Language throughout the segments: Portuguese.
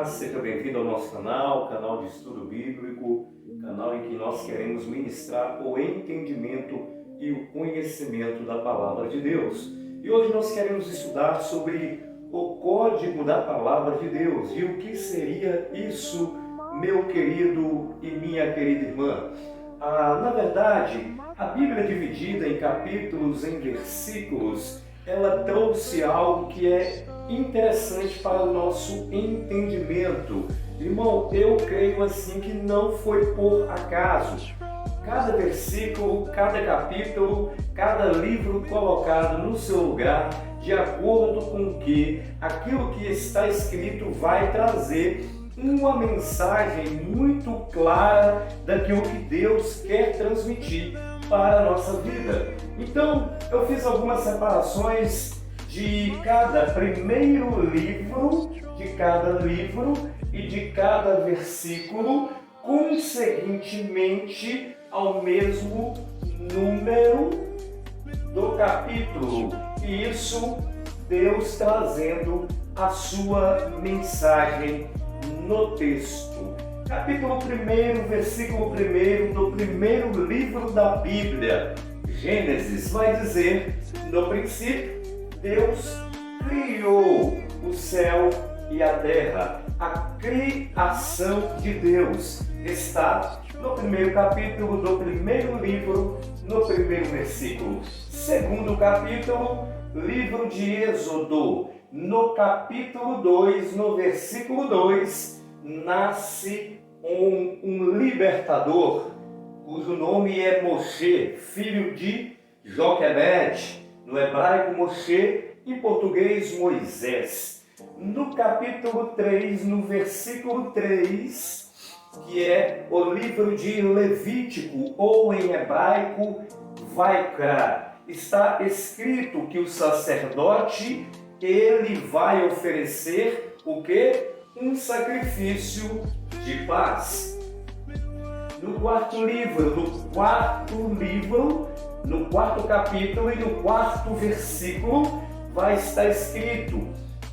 paz, seja bem-vindo ao nosso canal de estudo bíblico, canal em que nós queremos ministrar o entendimento e o conhecimento da Palavra de Deus. E hoje nós queremos estudar sobre o código da Palavra de Deus. E o que seria isso, meu querido e minha querida irmã? Na verdade, a Bíblia dividida em capítulos, em versículos, ela trouxe algo que é interessante para o nosso entendimento. Irmão, eu creio assim que não foi por acaso. Cada versículo, cada capítulo, cada livro colocado no seu lugar, de acordo com que aquilo que está escrito vai trazer uma mensagem muito clara daquilo que Deus quer transmitir para a nossa vida. Então, eu fiz algumas separações de cada primeiro livro, de cada livro e de cada versículo, conseguintemente ao mesmo número do capítulo. E isso, Deus trazendo a sua mensagem no texto. Capítulo 1, versículo 1 do primeiro livro da Bíblia, Gênesis, vai dizer: no princípio, Deus criou o céu e a terra. A criação de Deus está no primeiro capítulo do primeiro livro, no primeiro versículo. Segundo capítulo, livro de Êxodo, no capítulo 2, no versículo 2, nasce um libertador, cujo nome é Moshe, filho de Joquebede, no hebraico Moshe, em português Moisés. No capítulo 3, no versículo 3, que é o livro de Levítico, ou em hebraico Vaikra, está escrito que o sacerdote, ele vai oferecer o quê? Um sacrifício de paz. No quarto capítulo e no quarto versículo, vai estar escrito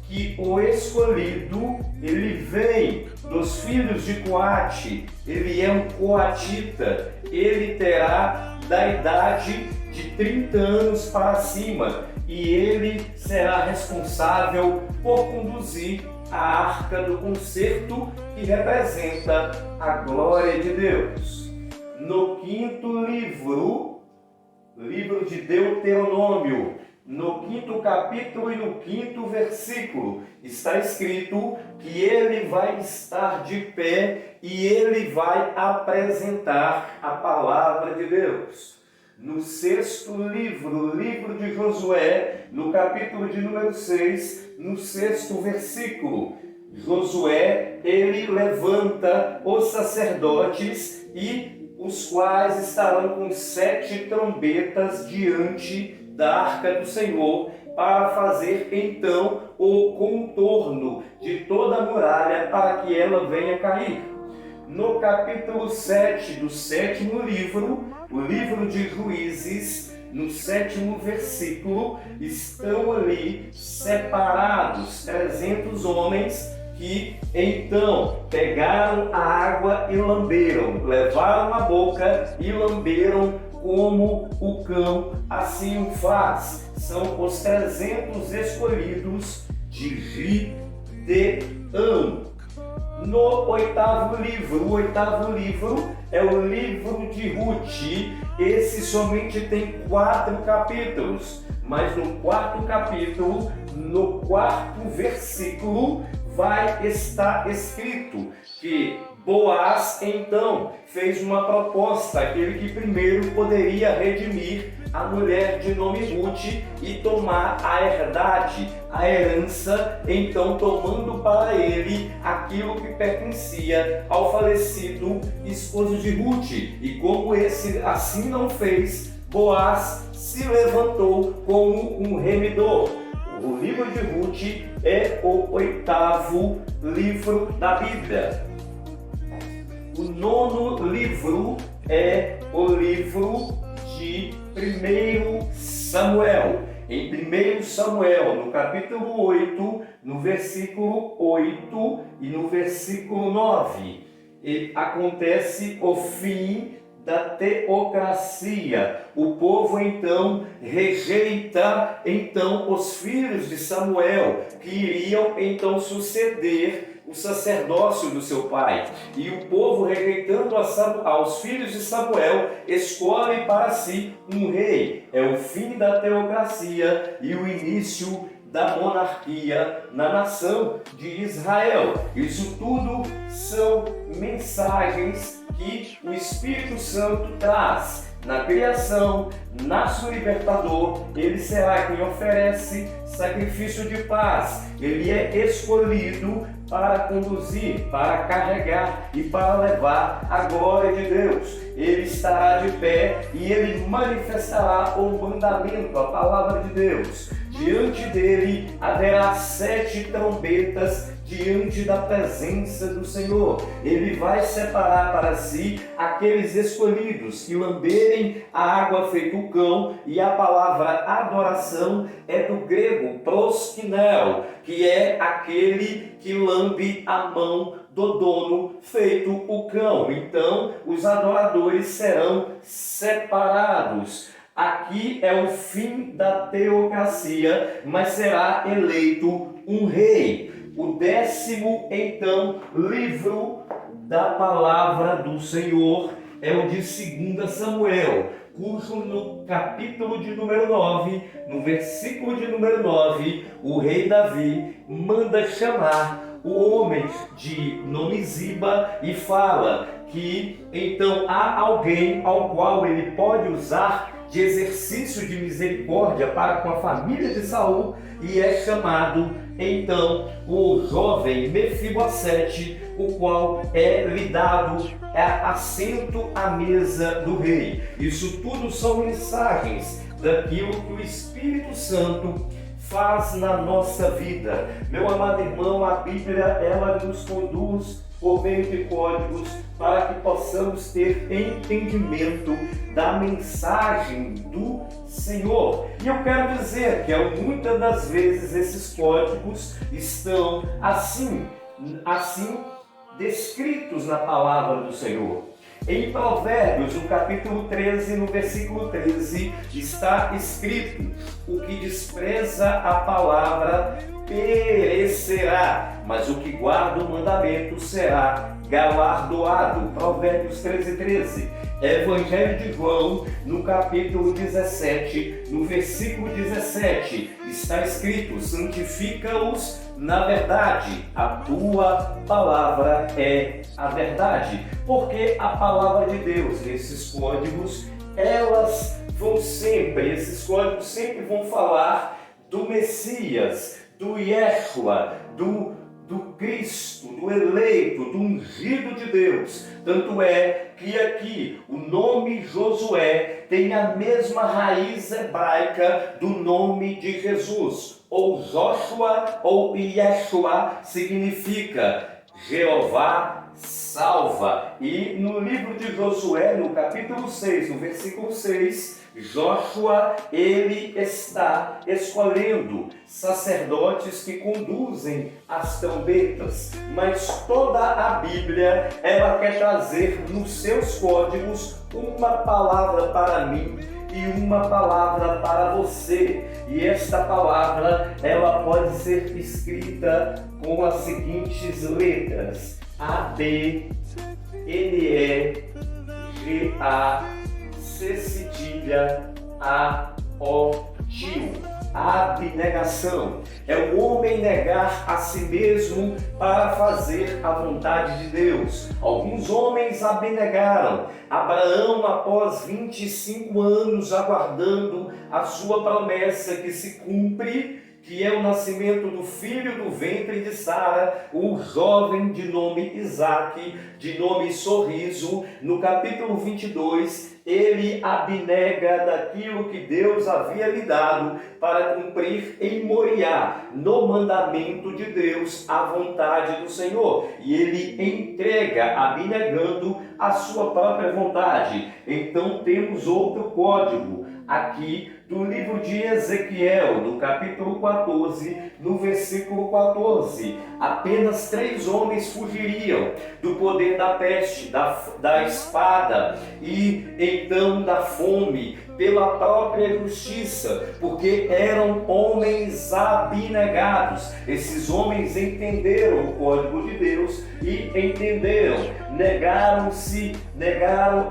que o escolhido, ele vem dos filhos de Coate, ele é um coatita, ele terá da idade de 30 anos para cima e ele será responsável por conduzir a arca do concerto, que representa a glória de Deus. No quinto livro de Deuteronômio, no quinto capítulo e no quinto versículo, está escrito que ele vai estar de pé e ele vai apresentar a palavra de Deus. No sexto livro de Josué, no capítulo de número 6, no sexto versículo, Josué, ele levanta os sacerdotes e os quais estarão com 7 trombetas diante da arca do Senhor, para fazer então o contorno de toda a muralha para que ela venha cair. No capítulo 7 do sétimo livro, o livro de Juízes, no sétimo versículo, estão ali separados 300 homens que então pegaram a água e lamberam, levaram a boca e lamberam como o cão assim o faz. São os 300 escolhidos de Gideão. No oitavo livro, o oitavo livro é o livro de Ruth. Esse somente tem 4 capítulos, mas no quarto capítulo, no quarto versículo, vai estar escrito que Boaz então fez uma proposta, aquele que primeiro poderia redimir a mulher de nome Ruth e tomar a herdade, a herança, então tomando para ele aquilo que pertencia ao falecido esposo de Ruth. E como esse assim não fez, Boaz se levantou como um remidor. O livro de Ruth é o oitavo livro da Bíblia. O nono livro é o livro de 1 Samuel. em 1 Samuel, no capítulo 8, no versículo 8 e no versículo 9, acontece o fim da teocracia. O povo então rejeita os filhos de Samuel, que iriam então suceder o sacerdócio do seu pai. E o povo, rejeitando aos filhos de Samuel, escolhe para si um rei. É o fim da teocracia e o início da monarquia na nação de Israel. Isso tudo são mensagens que o Espírito Santo traz. Na criação, nasce o libertador, ele será quem oferece sacrifício de paz. Ele é escolhido para conduzir, para carregar e para levar a glória de Deus. Ele estará de pé e ele manifestará o mandamento, a palavra de Deus. Diante dele haverá 7 trombetas diante da presença do Senhor. Ele vai separar para si aqueles escolhidos que lamberem a água feito o cão, e a palavra adoração é do grego proskinel, que é aquele que lambe a mão do dono feito o cão. Então, os adoradores serão separados. Aqui é o fim da teocracia, mas será eleito um rei. O 10º, então, livro da palavra do Senhor é o de 2 Samuel, cujo no capítulo de número 9, no versículo de número 9, o rei Davi manda chamar o homem de nome Ziba e fala que então há alguém ao qual ele pode usar de exercício de misericórdia para com a família de Saul, e é chamado então o jovem Mefibosete, o qual lhe dado assento à mesa do rei. Isso tudo são mensagens daquilo que o Espírito Santo faz na nossa vida. Meu amado irmão, a Bíblia ela nos conduz por meio de códigos para que possamos ter entendimento da mensagem do Senhor. E eu quero dizer que muitas das vezes esses códigos estão assim descritos na palavra do Senhor. Em Provérbios, no capítulo 13, no versículo 13, está escrito: o que despreza a palavra perecerá, mas o que guarda o mandamento será galardoado. Provérbios 13, 13. Evangelho de João, no capítulo 17, no versículo 17, está escrito: santifica-os na verdade, a tua palavra é a verdade. Porque a palavra de Deus, esses códigos, esses códigos sempre vão falar do Messias, do Yeshua, do Cristo, do eleito, do ungido de Deus. Tanto é que aqui o nome Josué tem a mesma raiz hebraica do nome de Jesus. Ou Joshua ou Yeshua significa Jeová salva. E no livro de Josué, no capítulo 6, no versículo 6, Joshua, ele está escolhendo sacerdotes que conduzem as trombetas, mas toda a Bíblia, ela quer trazer nos seus códigos uma palavra para mim e uma palavra para você. E esta palavra, ela pode ser escrita com as seguintes letras: A, B, N, E, G, A, C cedilha, A, O, tio. A abnegação é o homem negar a si mesmo para fazer a vontade de Deus. Alguns homens abnegaram. Abraão, após 25 anos aguardando a sua promessa que se cumpre, que é o nascimento do filho do ventre de Sara, o jovem de nome Isaque, de nome Sorriso, no capítulo 22, ele abnega daquilo que Deus havia lhe dado para cumprir em Moriá, no mandamento de Deus, a vontade do Senhor. E ele entrega, abnegando a sua própria vontade. Então temos outro código aqui do livro de Ezequiel, no capítulo 14, no versículo 14. Apenas 3 homens fugiriam do poder da peste, da espada e então da fome, pela própria justiça, porque eram homens abnegados. Esses homens entenderam o código de Deus e entenderam, negaram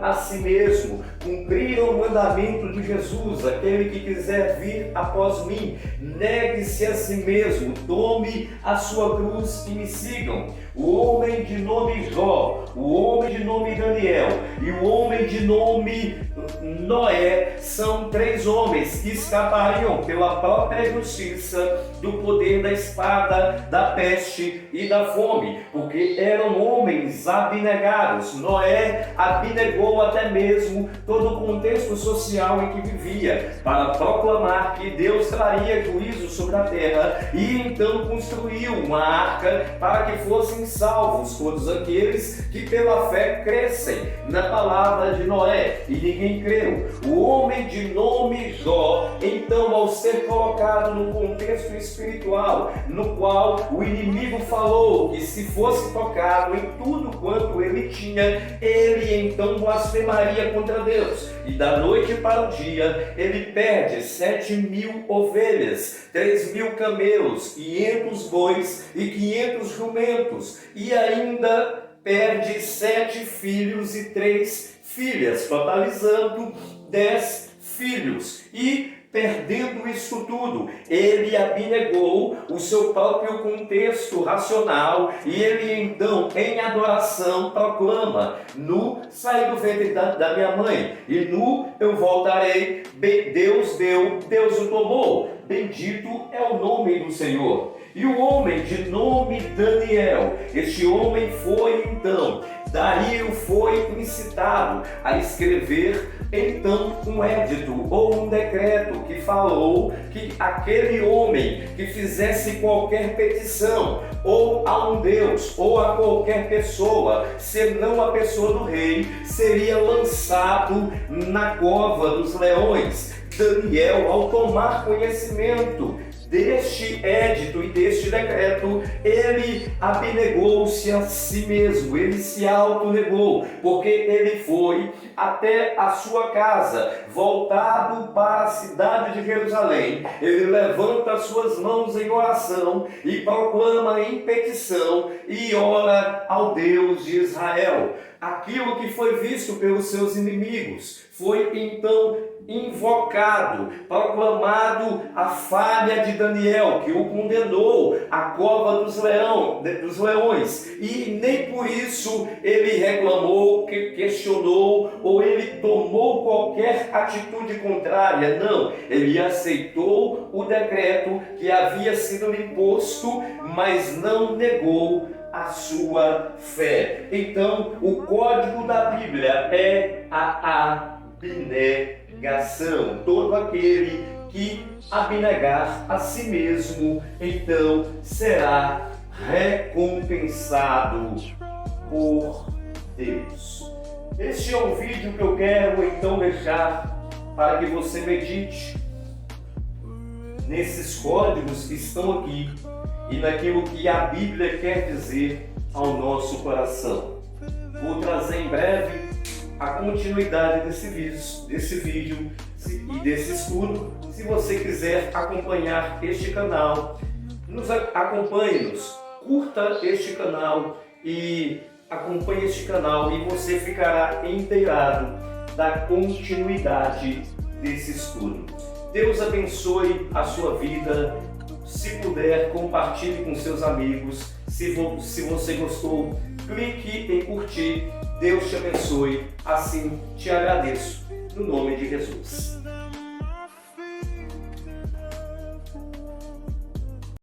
a si mesmo, cumpriram o mandamento de Jesus: aquele que quiser vir após mim, negue-se a si mesmo, tome a sua cruz e me sigam. O homem de nome Jó, o homem de nome Daniel e o homem de nome Noé são 3 homens que escapariam pela própria justiça do poder da espada, da peste e da fome, porque eram homens abnegados. Noé abnegou até mesmo todo o contexto social em que vivia, para proclamar que Deus traria juízo sobre a terra, e então construiu uma arca para que fossem salvos todos aqueles que pela fé crescem na palavra de Noé, e ninguém creu. O homem de nome Jó, então, ao ser colocado no contexto espiritual, no qual o inimigo falou que se fosse tocado em tudo quanto ele tinha, ele então blasfemaria contra Deus. E da noite para o dia, ele perde 7.000 ovelhas, 3.000 camelos, 500 bois e 500 jumentos, e ainda perde 7 filhos e 3 filhas, totalizando 10 filhos. E perdendo isso tudo, ele abnegou o seu próprio contexto racional, e ele então, em adoração, proclama: nu saí do ventre da minha mãe, e nu eu voltarei. Deus deu, Deus o tomou, bendito é o nome do Senhor. E o homem de nome Daniel, este homem foi então, Dario foi incitado a escrever então um édito ou um decreto que falou que aquele homem que fizesse qualquer petição ou a um Deus ou a qualquer pessoa, senão a pessoa do rei, seria lançado na cova dos leões. Daniel, ao tomar conhecimento deste édito e deste decreto, ele abnegou-se a si mesmo, ele se autonegou, porque ele foi até a sua casa, voltado para a cidade de Jerusalém. Ele levanta as suas mãos em oração e proclama em petição e ora ao Deus de Israel. Aquilo que foi visto pelos seus inimigos foi então invocado, proclamado a falha de Daniel, que o condenou à cova dos leões, e nem por isso ele reclamou, questionou, ou ele tomou qualquer atitude contrária. Não, ele aceitou o decreto que havia sido imposto, mas não negou a sua fé. Então, o código da Bíblia é a abnegação. Todo aquele que abnegar a si mesmo, então será recompensado por Deus. Este é um vídeo que eu quero então deixar para que você medite nesses códigos que estão aqui e naquilo que a Bíblia quer dizer ao nosso coração. Vou trazer em breve a continuidade desse vídeo e desse estudo. Se você quiser acompanhar este canal, acompanhe-nos, curta este canal e acompanhe este canal, e você ficará inteirado da continuidade desse estudo. Deus abençoe a sua vida. Se puder, compartilhe com seus amigos. Se você gostou, clique em curtir. Deus te abençoe. Assim te agradeço. No nome de Jesus.